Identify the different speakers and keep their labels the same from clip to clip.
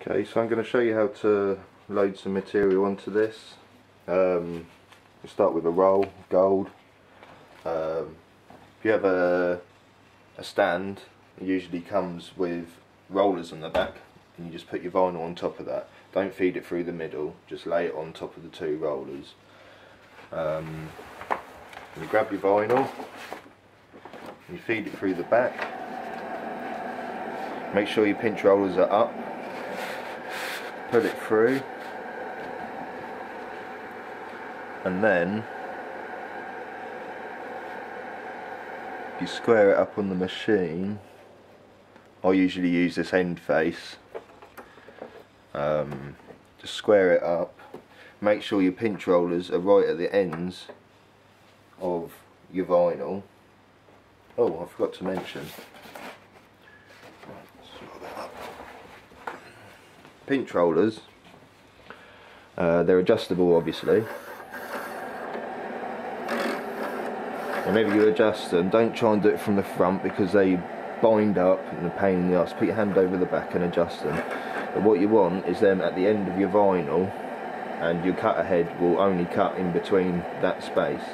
Speaker 1: Okay, so I'm going to show you how to load some material onto this. We'll start with a roll of gold. If you have a stand, it usually comes with rollers on the back, and you just put your vinyl on top of that. Don't feed it through the middle, just lay it on top of the two rollers. You grab your vinyl, you feed it through the back. Make sure your pinch rollers are up. Put it through, and then you square it up on the machine. I usually use this end face. Just square it up. Make sure your pinch rollers are right at the ends of your vinyl. Oh, I forgot to mention. Pinch rollers, they're adjustable obviously. Whenever you adjust them, don't try and do it from the front because they bind up and a pain in the arse. Put your hand over the back and adjust them. But what you want is them at the end of your vinyl, and your cutter head will only cut in between that space.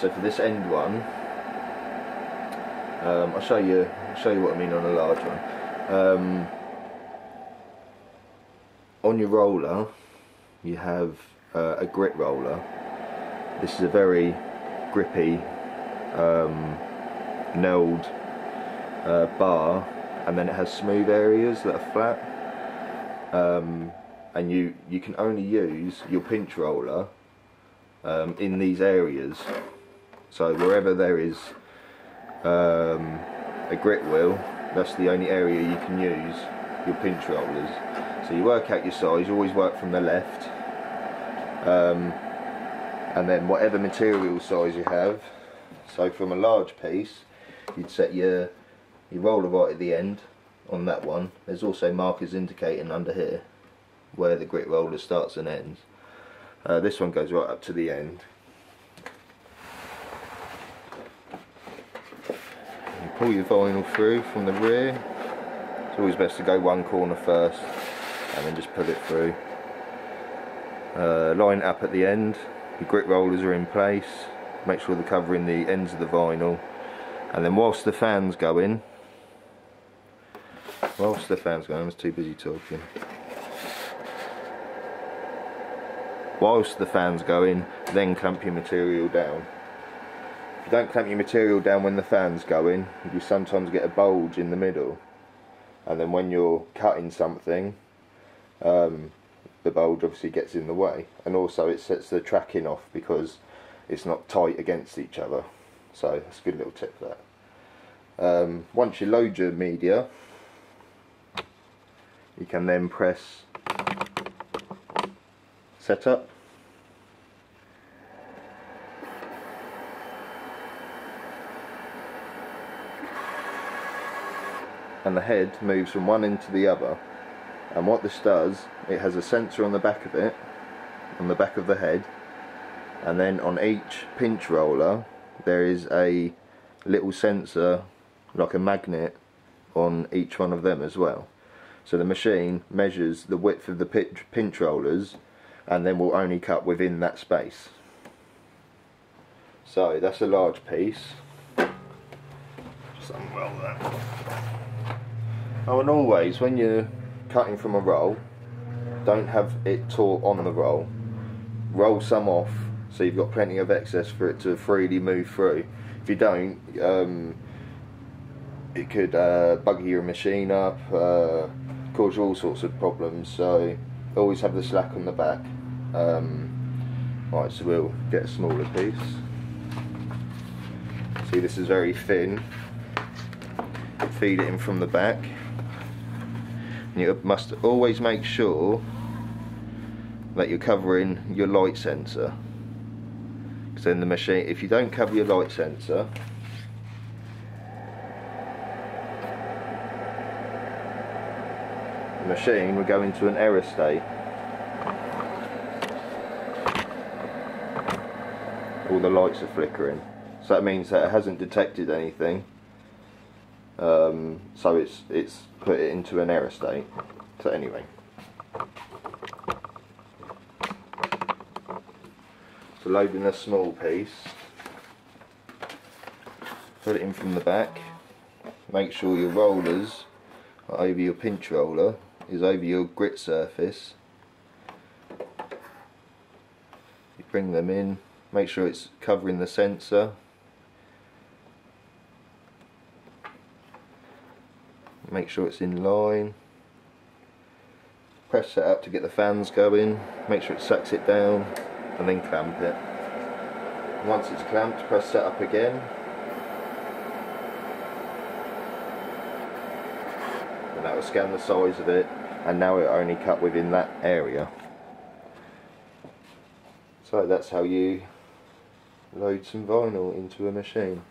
Speaker 1: So for this end one, I'll show you what I mean on a large one. On your roller, you have a grit roller. This is a very grippy, nailed bar, and then it has smooth areas that are flat. And you can only use your pinch roller in these areas. So wherever there is a grit wheel, that's the only area you can use your pinch rollers. So you work out your size, you always work from the left, and then whatever material size you have. So from a large piece, you'd set your roller right at the end on that one. There's also markers indicating under here where the grit roller starts and ends. This one goes right up to the end. You pull your vinyl through from the rear. It's always best to go one corner first and then just pull it through. Line it up at the end. Your grit rollers are in place. Make sure they're covering the ends of the vinyl. And then whilst the fan's going, I was too busy talking. Whilst the fan's going, then clamp your material down. If you don't clamp your material down when the fan's going, you sometimes get a bulge in the middle. And then when you're cutting something, the bulge obviously gets in the way, and also it sets the tracking off because it's not tight against each other. So that's a good little tip for that. Once you load your media, you can then press setup. And the head moves from one end to the other. And what this does, it has a sensor on the back of it, on the back of the head, and then on each pinch roller there is a little sensor, like a magnet, on each one of them as well. So the machine measures the width of the pinch rollers and then will only cut within that space. So that's a large piece. Just unwell that. Oh, and always when you're cutting from a roll, don't have it taut on the roll. Roll some off so you've got plenty of excess for it to freely move through. If you don't, it could bugger your machine up, cause you all sorts of problems. So always have the slack on the back. Right, so we'll get a smaller piece. See, this is very thin. Feed it in from the back. You must always make sure that you're covering your light sensor, because then the machine, if you don't cover your light sensor, the machine will go into an error state. All the lights are flickering, so that means that it hasn't detected anything, so it's put it into an error state. So anyway, so loading a small piece, put it in from the back. Make sure your rollers are over your pinch roller, is over your grit surface. You bring them in, make sure it's covering the sensor. Make sure it's in line. Press set up to get the fans going, make sure it sucks it down, and then clamp it. Once it's clamped, press set up again. And that will scan the size of it, and now it only cut within that area. So that's how you load some vinyl into a machine.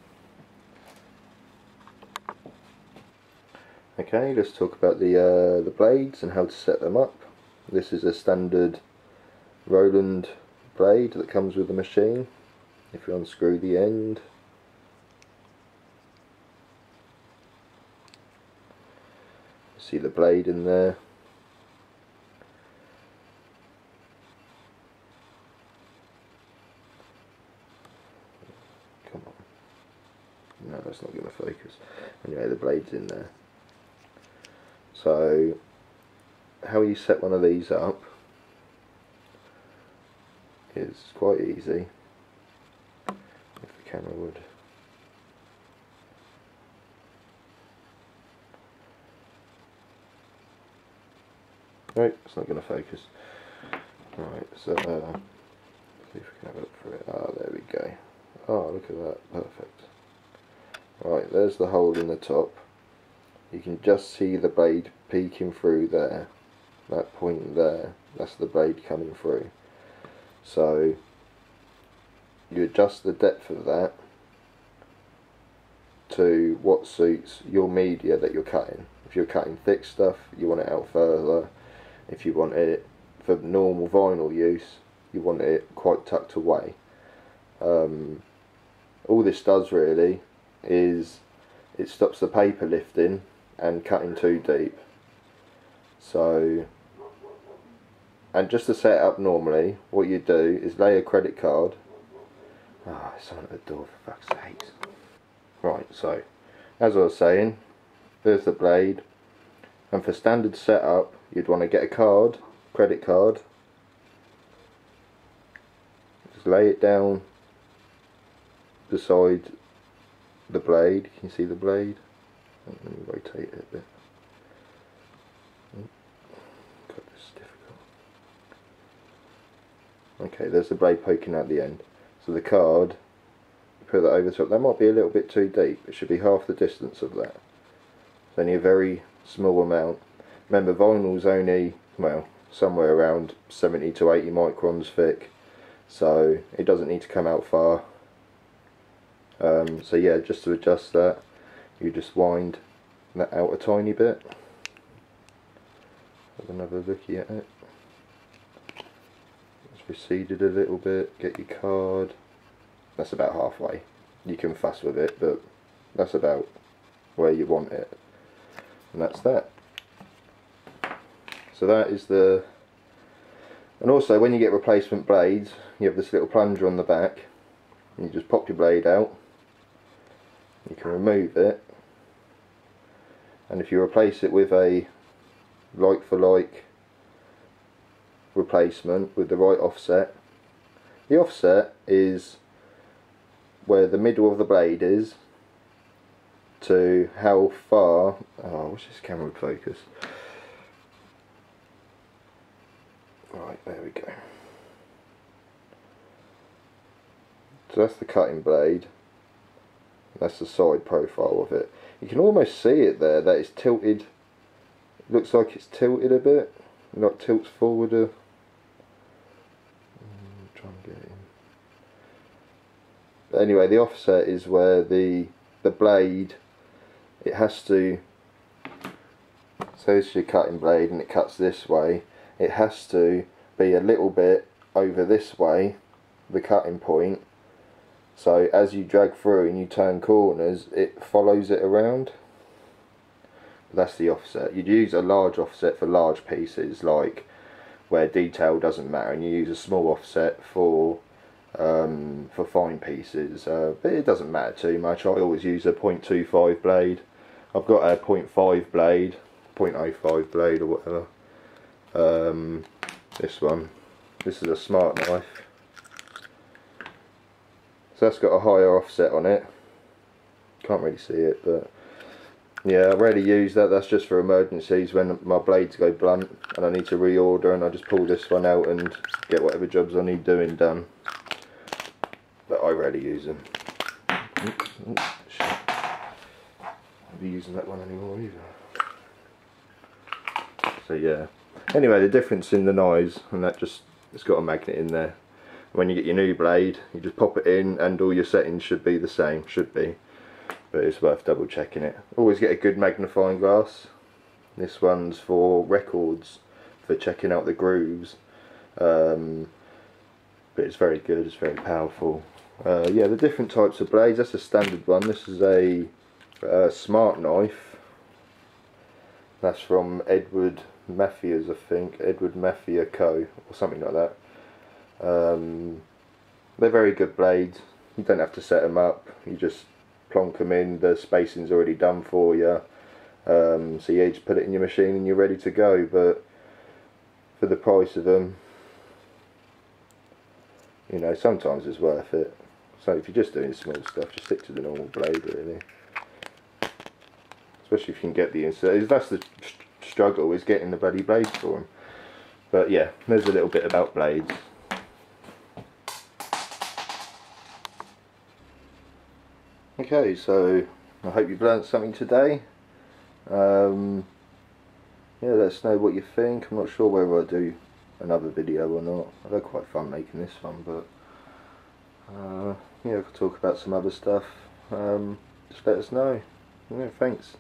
Speaker 1: Okay, let's talk about the blades and how to set them up. This is a standard Roland blade that comes with the machine. If you unscrew the end, see the blade in there. Come on. No, that's not going to focus. Anyway, the blade's in there. So, how you set one of these up is quite easy. If the camera would. Nope, it's not going to focus. Right, so see if we can have a look for it. Ah, there we go. Oh, look at that, perfect. Right, there's the hole in the top. You can just see the blade peeking through there. That point there, that's the blade coming through. So you adjust the depth of that to what suits your media that you're cutting. If you're cutting thick stuff, you want it out further. If you want it for normal vinyl use, you want it quite tucked away. All this does really is it stops the paper lifting and cutting too deep. So, and just to set it up normally, what you do is lay a credit card. Ah, oh, someone at the door, for fuck's sake. Right, so as I was saying, there's the blade, and for standard setup you'd want to get a card, credit card, just lay it down beside the blade. Can you see the blade? Let me rotate it a bit. God, this is difficult. Okay, there's the blade poking out the end. So the card, put that over the top. That might be a little bit too deep. It should be half the distance of that. It's only a very small amount. Remember, vinyl's only, well, somewhere around 70 to 80 microns thick, so it doesn't need to come out far. So yeah, just to adjust that, you just wind that out a tiny bit. Have another looky at it. Just recede it a little bit, get your card. That's about halfway. You can fuss with it, but that's about where you want it. And that's that. So that is the... And also when you get replacement blades, you have this little plunger on the back. And you just pop your blade out. You can remove it, and if you replace it with a like for like replacement with the right offset, the offset is where the middle of the blade is to how far, oh, I wish this camera would focus. Right, there we go. So that's the cutting blade. That's the side profile of it. You can almost see it there, that it's tilted. It looks like it's tilted a bit. Like tilts forward a... try and get it in. But anyway, the offset is where the blade, it has to... So this is your cutting blade and it cuts this way. It has to be a little bit over this way, the cutting point. So as you drag through and you turn corners, it follows it around. That's the offset. You'd use a large offset for large pieces, like where detail doesn't matter, and you use a small offset for fine pieces, but it doesn't matter too much. I always use a 0.25 blade. I've got a 0.5 blade, 0.05 blade or whatever. This one, this is a smart knife, so that's got a higher offset on it. Can't really see it, but yeah, I rarely use that. That's just for emergencies when my blades go blunt and I need to reorder, and I just pull this one out and get whatever jobs I need doing done. But I rarely use them. Oops, shit. I'll be using that one anymore either. So yeah. Anyway, the difference in the knives, and that just, it's got a magnet in there. When you get your new blade, you just pop it in and all your settings should be the same, but it's worth double checking it. Always get a good magnifying glass. This one's for records, for checking out the grooves, but it's very good, it's very powerful. Yeah, the different types of blades, that's a standard one. This is a smart knife. That's from Edward Mathias, I think, Edward Mathia Co. or something like that. They're very good blades. You don't have to set them up, you just plonk them in, the spacing's already done for you. So yeah, you just put it in your machine and you're ready to go. But for the price of them, you know, sometimes it's worth it. So if you're just doing small stuff, just stick to the normal blade really. Especially if you can get the insert. That's the struggle, is getting the bloody blades for them. But yeah, there's a little bit about blades. Okay, so I hope you've learned something today. Yeah, let us know what you think. I'm not sure whether I'll do another video or not. I had quite fun making this one, but yeah, I could talk about some other stuff. Just let us know. Yeah, thanks.